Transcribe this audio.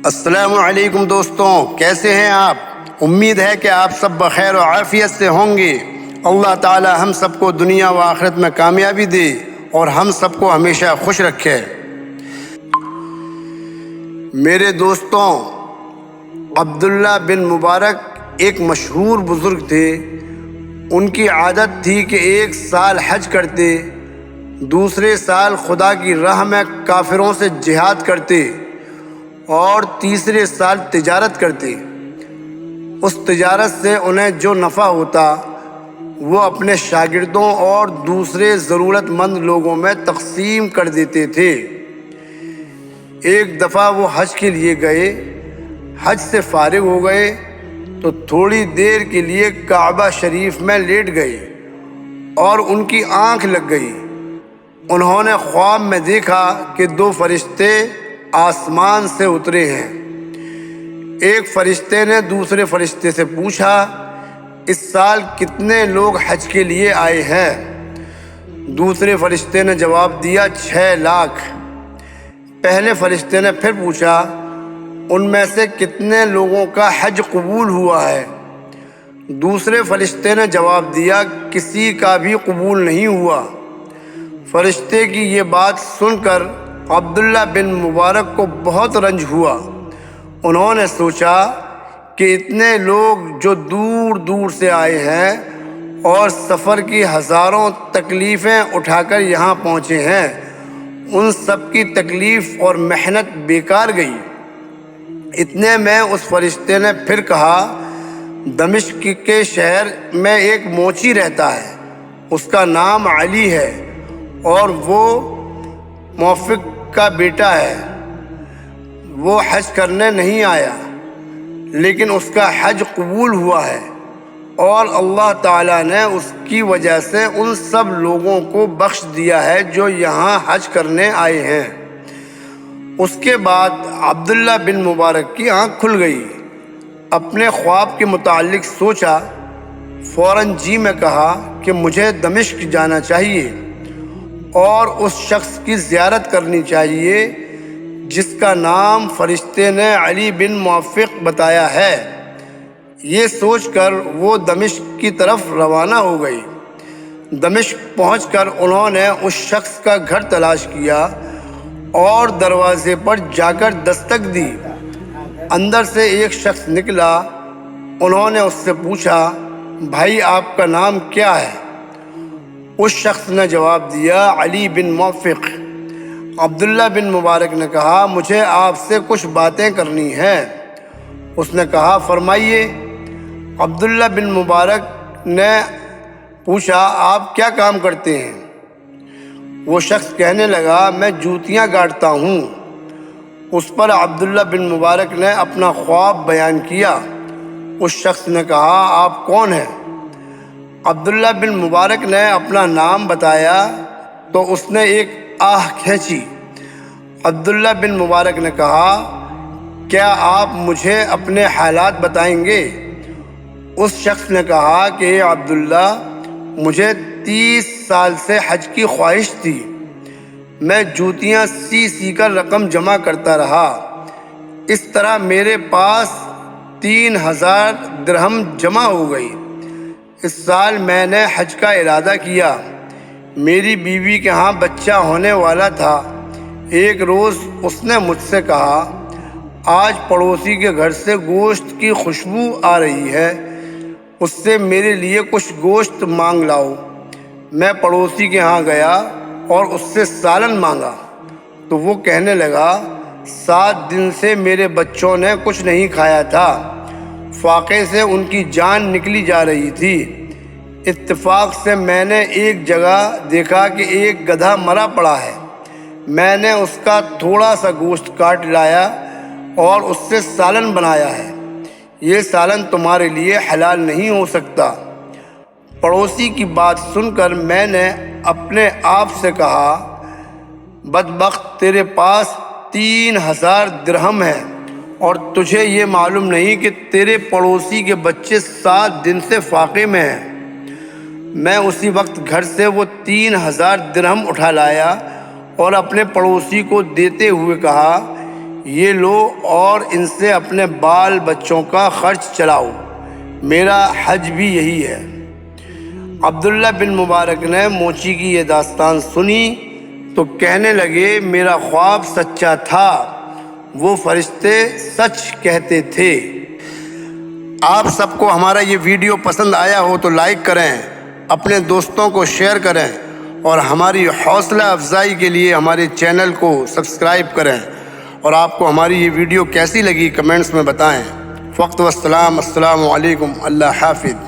السلام علیکم دوستوں، کیسے ہیں آپ؟ امید ہے کہ آپ سب بخیر و عافیت سے ہوں گے۔ اللہ تعالی ہم سب کو دنیا و آخرت میں کامیابی دے اور ہم سب کو ہمیشہ خوش رکھے۔ میرے دوستوں، عبداللہ بن مبارک ایک مشہور بزرگ تھے۔ ان کی عادت تھی کہ ایک سال حج کرتے، دوسرے سال خدا کی راہ میں کافروں سے جہاد کرتے اور تیسرے سال تجارت کرتے۔ اس تجارت سے انہیں جو نفع ہوتا وہ اپنے شاگردوں اور دوسرے ضرورت مند لوگوں میں تقسیم کر دیتے تھے۔ ایک دفعہ وہ حج کے لیے گئے، حج سے فارغ ہو گئے تو تھوڑی دیر کے لیے کعبہ شریف میں لیٹ گئے اور ان کی آنکھ لگ گئی۔ انہوں نے خواب میں دیکھا کہ دو فرشتے آسمان سے اترے ہیں۔ ایک فرشتے نے دوسرے فرشتے سے پوچھا، اس سال کتنے لوگ حج کے لیے آئے ہیں؟ دوسرے فرشتے نے جواب دیا، 6 لاکھ۔ پہلے فرشتے نے پھر پوچھا، ان میں سے کتنے لوگوں کا حج قبول ہوا ہے؟ دوسرے فرشتے نے جواب دیا، کسی کا بھی قبول نہیں ہوا۔ فرشتے کی یہ بات سن کر عبداللہ بن مبارک کو بہت رنج ہوا۔ انہوں نے سوچا کہ اتنے لوگ جو دور دور سے آئے ہیں اور سفر کی ہزاروں تکلیفیں اٹھا کر یہاں پہنچے ہیں، ان سب کی تکلیف اور محنت بیکار گئی۔ اتنے میں اس فرشتے نے پھر کہا، دمشق کے شہر میں ایک موچی رہتا ہے، اس کا نام علی ہے اور وہ موفق کا بیٹا ہے۔ وہ حج کرنے نہیں آیا لیکن اس کا حج قبول ہوا ہے اور اللہ تعالیٰ نے اس کی وجہ سے ان سب لوگوں کو بخش دیا ہے جو یہاں حج کرنے آئے ہیں۔ اس کے بعد عبداللہ بن مبارک کی آنکھ کھل گئی۔ اپنے خواب کے متعلق سوچا، فوراً جی میں کہا کہ مجھے دمشق جانا چاہیے اور اس شخص کی زیارت کرنی چاہیے جس کا نام فرشتے نے علی بن موفق بتایا ہے۔ یہ سوچ کر وہ دمشق کی طرف روانہ ہو گئی۔ دمشق پہنچ کر انہوں نے اس شخص کا گھر تلاش کیا اور دروازے پر جا کر دستک دی۔ اندر سے ایک شخص نکلا۔ انہوں نے اس سے پوچھا، بھائی آپ کا نام کیا ہے؟ اس شخص نے جواب دیا، علی بن موفق۔ عبداللہ بن مبارک نے کہا، مجھے آپ سے کچھ باتیں کرنی ہیں۔ اس نے کہا، فرمائیے۔ عبداللہ بن مبارک نے پوچھا، آپ کیا کام کرتے ہیں؟ وہ شخص کہنے لگا، میں جوتیاں گاڑتا ہوں۔ اس پر عبداللہ بن مبارک نے اپنا خواب بیان کیا۔ اس شخص نے کہا، آپ کون ہیں؟ عبداللہ بن مبارک نے اپنا نام بتایا تو اس نے ایک آہ کھینچی۔ عبداللہ بن مبارک نے کہا، کیا آپ مجھے اپنے حالات بتائیں گے؟ اس شخص نے کہا کہ اے عبداللہ، مجھے 30 سال سے حج کی خواہش تھی۔ میں جوتیاں سی کر رقم جمع کرتا رہا۔ اس طرح میرے پاس 3000 درہم جمع ہو گئی۔ اس سال میں نے حج کا ارادہ کیا۔ میری بیوی کے ہاں بچہ ہونے والا تھا۔ ایک روز اس نے مجھ سے کہا، آج پڑوسی کے گھر سے گوشت کی خوشبو آ رہی ہے، اس سے میرے لیے کچھ گوشت مانگ لاؤ۔ میں پڑوسی کے ہاں گیا اور اس سے سالن مانگا تو وہ کہنے لگا، 7 دن سے میرے بچوں نے کچھ نہیں کھایا تھا، فاقے سے ان کی جان نکلی جا رہی تھی۔ اتفاق سے میں نے ایک جگہ دیکھا کہ ایک گدھا مرا پڑا ہے۔ میں نے اس کا تھوڑا سا گوشت کاٹ لایا اور اس سے سالن بنایا ہے۔ یہ سالن تمہارے لیے حلال نہیں ہو سکتا۔ پڑوسی کی بات سن کر میں نے اپنے آپ سے کہا، بدبخت، تیرے پاس 3000 درہم ہیں اور تجھے یہ معلوم نہیں کہ تیرے پڑوسی کے بچے 7 دن سے فاقے میں ہیں۔ میں اسی وقت گھر سے وہ 3000 درہم اٹھا لایا اور اپنے پڑوسی کو دیتے ہوئے کہا، یہ لو اور ان سے اپنے بال بچوں کا خرچ چلاؤ، میرا حج بھی یہی ہے۔ عبداللہ بن مبارک نے موچی کی یہ داستان سنی تو کہنے لگے میرا خواب سچا تھا، وہ فرشتے سچ کہتے تھے۔ آپ سب کو ہمارا یہ ویڈیو پسند آیا ہو تو لائک کریں، اپنے دوستوں کو شیئر کریں اور ہماری حوصلہ افزائی کے لیے ہمارے چینل کو سبسکرائب کریں، اور آپ کو ہماری یہ ویڈیو کیسی لگی کمنٹس میں بتائیں۔ وقت والسلام، السلام علیکم، اللہ حافظ۔